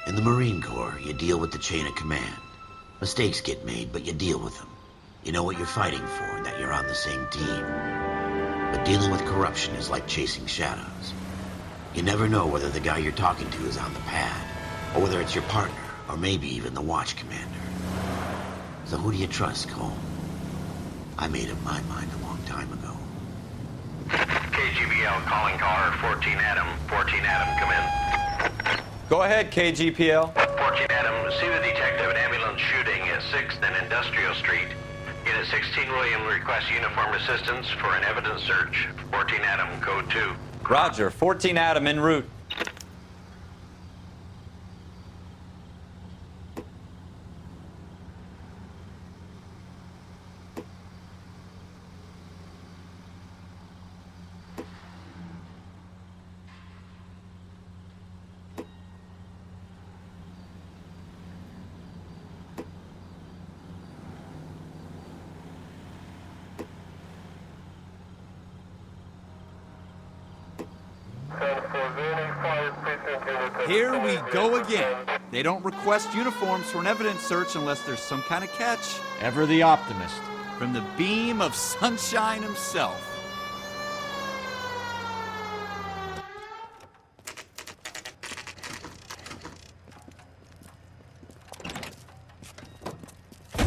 In the Marine Corps, you deal with the chain of command. Mistakes get made, but you deal with them. You know what you're fighting for and that you're on the same team. But dealing with corruption is like chasing shadows. You never know whether the guy you're talking to is on the pad, or whether it's your partner, or maybe even the watch commander. So who do you trust, Cole? I made up my mind a long time ago. KGBL calling caller 14 Adam. 14 Adam, come in. Go ahead, KGPL. 14 Adam, see the detective at ambulance shooting at 6th and Industrial Street. Unit 16 William requests uniform assistance for an evidence search. 14 Adam, code 2. Roger, 14 Adam en route. Here we go again. They don't request uniforms for an evidence search unless there's some kind of catch. Ever the optimist. From the beam of sunshine himself.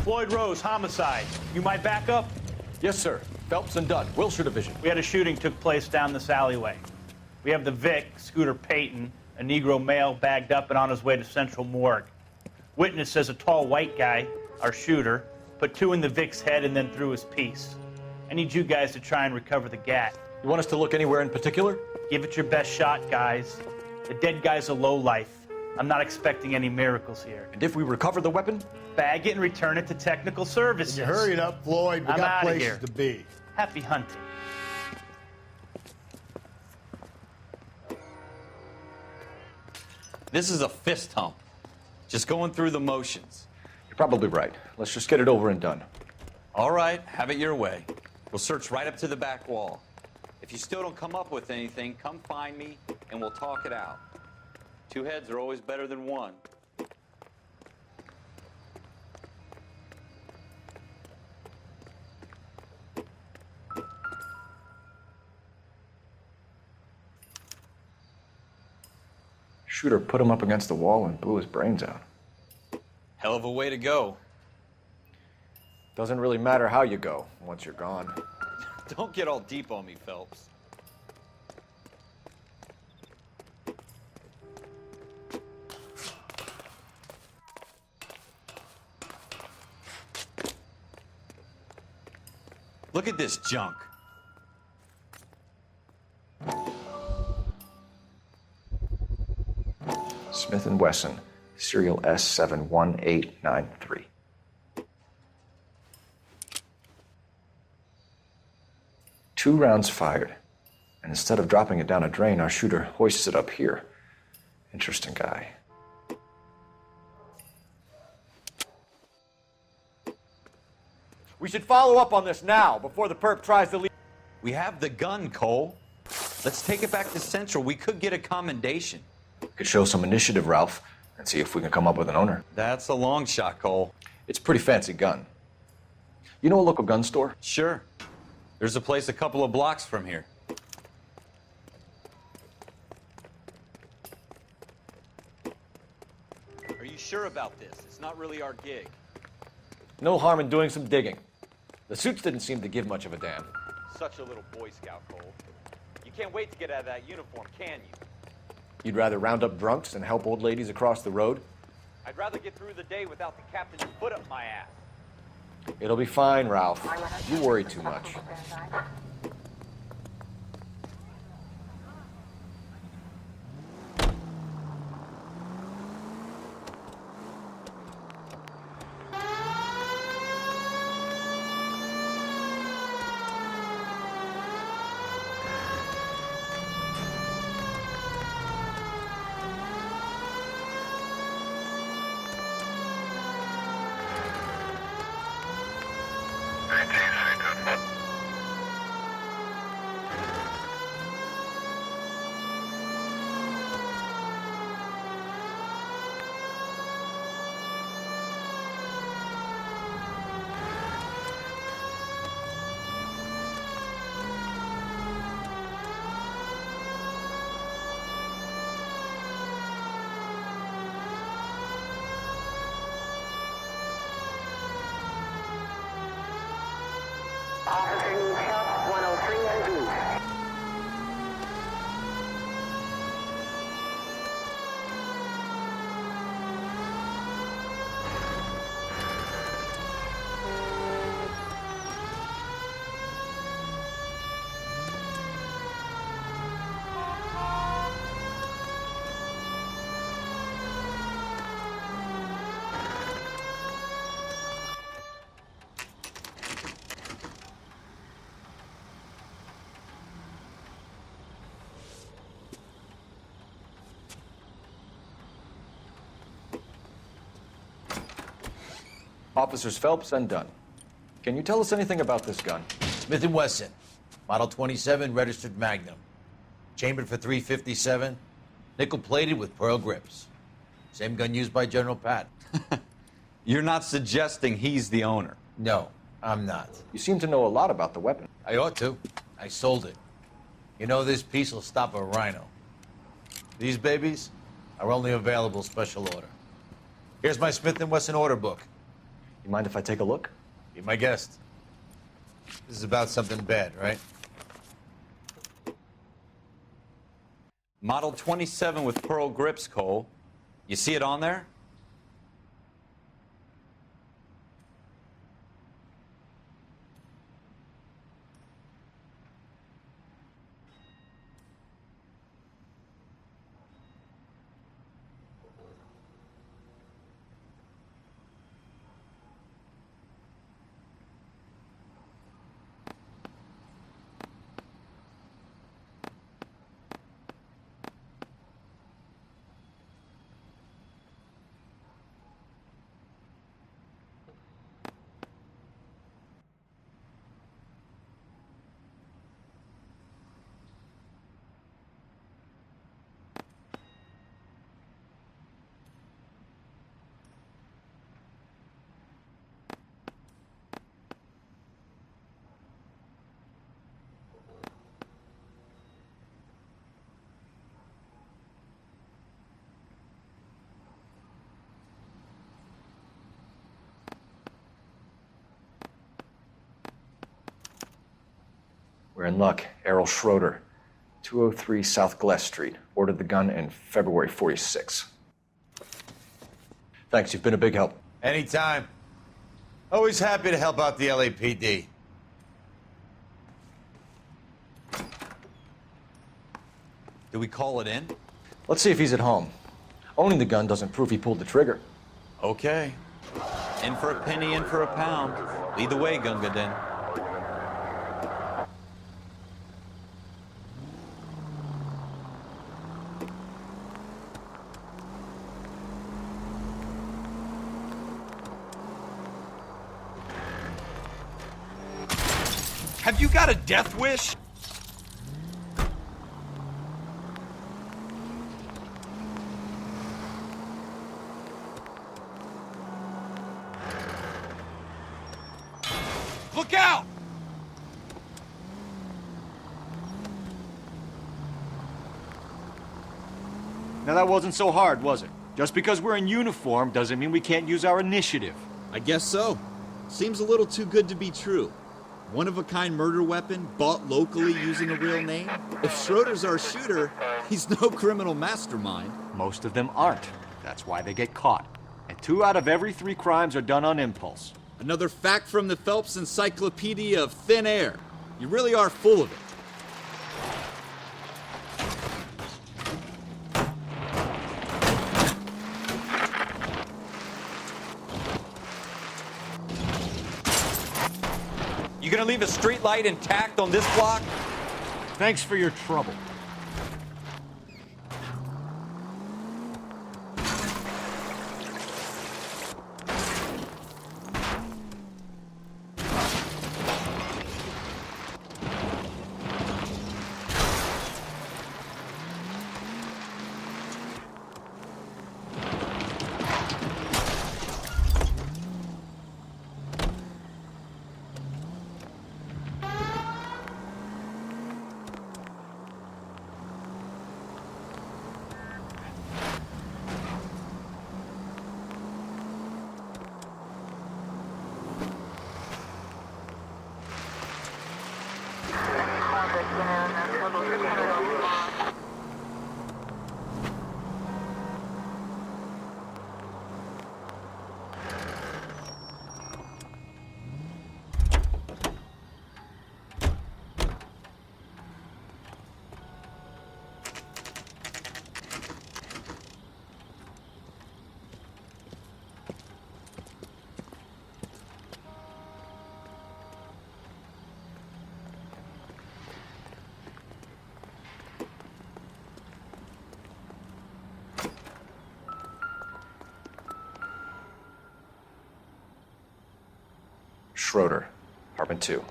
Floyd Rose, homicide. You might back up? Yes, sir. Phelps and Dunn, Wilshire Division. We had a shooting took place down this alleyway. We have the Vic, Scooter Payton, a Negro male bagged up and on his way to Central Morgue. Witness says a tall white guy, our shooter, put 2 in the Vic's head and then threw his piece. I need you guys to try and recover the gat. You want us to look anywhere in particular? Give it your best shot, guys. The dead guy's a lowlife. I'm not expecting any miracles here. And if we recover the weapon? Bag it and return it to technical services. You hurry it up, Floyd. We I'm got outta places here. to be. Happy hunting. This is a fist hump. Just going through the motions. You're probably right. Let's just get it over and done. All right, have it your way. We'll search right up to the back wall. If you still don't come up with anything, come find me and we'll talk it out. 2 heads are always better than 1. Shooter put him up against the wall and blew his brains out. Hell of a way to go. Doesn't really matter how you go once you're gone. Don't get all deep on me, Phelps. Look at this junk. Smith & Wesson, serial S71893. Two rounds fired, and instead of dropping it down a drain, our shooter hoists it up here. Interesting guy. We should follow up on this now, before the perp tries to leave. We have the gun, Cole. Let's take it back to Central. We could get a commendation. We could show some initiative, Ralph, and see if we can come up with an owner. That's a long shot, Cole. It's a pretty fancy gun. You know a local gun store? Sure. There's a place a couple of blocks from here. Are you sure about this? It's not really our gig. No harm in doing some digging. The suits didn't seem to give much of a damn. Such a little Boy Scout, Cole. You can't wait to get out of that uniform, can you? You'd rather round up drunks and help old ladies across the road? I'd rather get through the day without the captain's foot up my ass. It'll be fine, Ralph. You worry too much. Officer needs help, 103 and east. Officers Phelps and Dunn. Can you tell us anything about this gun? Smith & Wesson, Model 27, registered Magnum. Chambered for .357, nickel-plated with pearl grips. Same gun used by General Patton. You're not suggesting he's the owner. No, I'm not. You seem to know a lot about the weapon. I ought to. I sold it. You know, this piece will stop a rhino. These babies are only available special order. Here's my Smith & Wesson order book. You mind if I take a look? Be my guest. This is about something bad, right? Model 27 with pearl grips, Cole. You see it on there? We're in luck. Errol Schroeder, 203 South Glass Street. Ordered the gun in February 46. Thanks, you've been a big help. Anytime. Always happy to help out the LAPD. Do we call it in? Let's see if he's at home. Owning the gun doesn't prove he pulled the trigger. Okay. In for a penny, in for a pound. Lead the way, Gunga Din. Have you got a death wish? Look out! Now that wasn't so hard, was it? Just because we're in uniform doesn't mean we can't use our initiative. I guess so. Seems a little too good to be true. One-of-a-kind murder weapon bought locally using a real name? If Schroeder's our shooter, he's no criminal mastermind. Most of them aren't. That's why they get caught. And 2 out of every 3 crimes are done on impulse. Another fact from the Phelps Encyclopedia of Thin Air. You really are full of it. You gonna leave a street light intact on this block? Thanks for your trouble. Schroeder, apartment 2.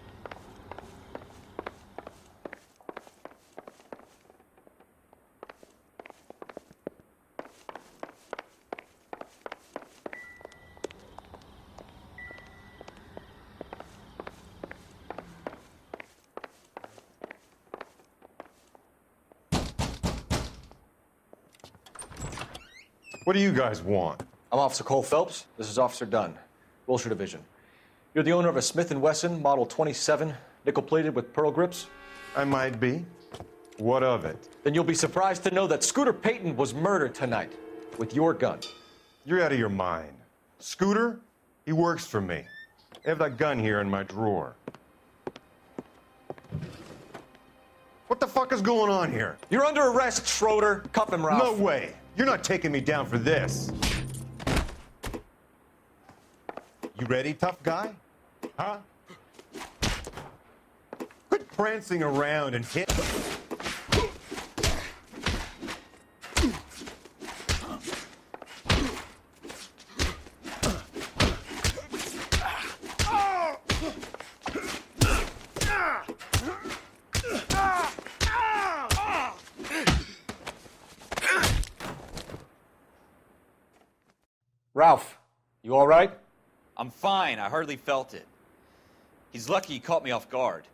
What do you guys want? I'm Officer Cole Phelps. This is Officer Dunn, Wilshire Division. You're the owner of a Smith & Wesson Model 27, nickel-plated with pearl grips? I might be. What of it? Then you'll be surprised to know that Scooter Payton was murdered tonight with your gun. You're out of your mind. Scooter? He works for me. I have that gun here in my drawer. What the fuck is going on here? You're under arrest, Schroeder. Cuff him, Ralph. No way. You're not taking me down for this. You ready, tough guy? Huh? Quit prancing around and hit. Ralph, you all right? I'm fine. I hardly felt it. He's lucky he caught me off guard.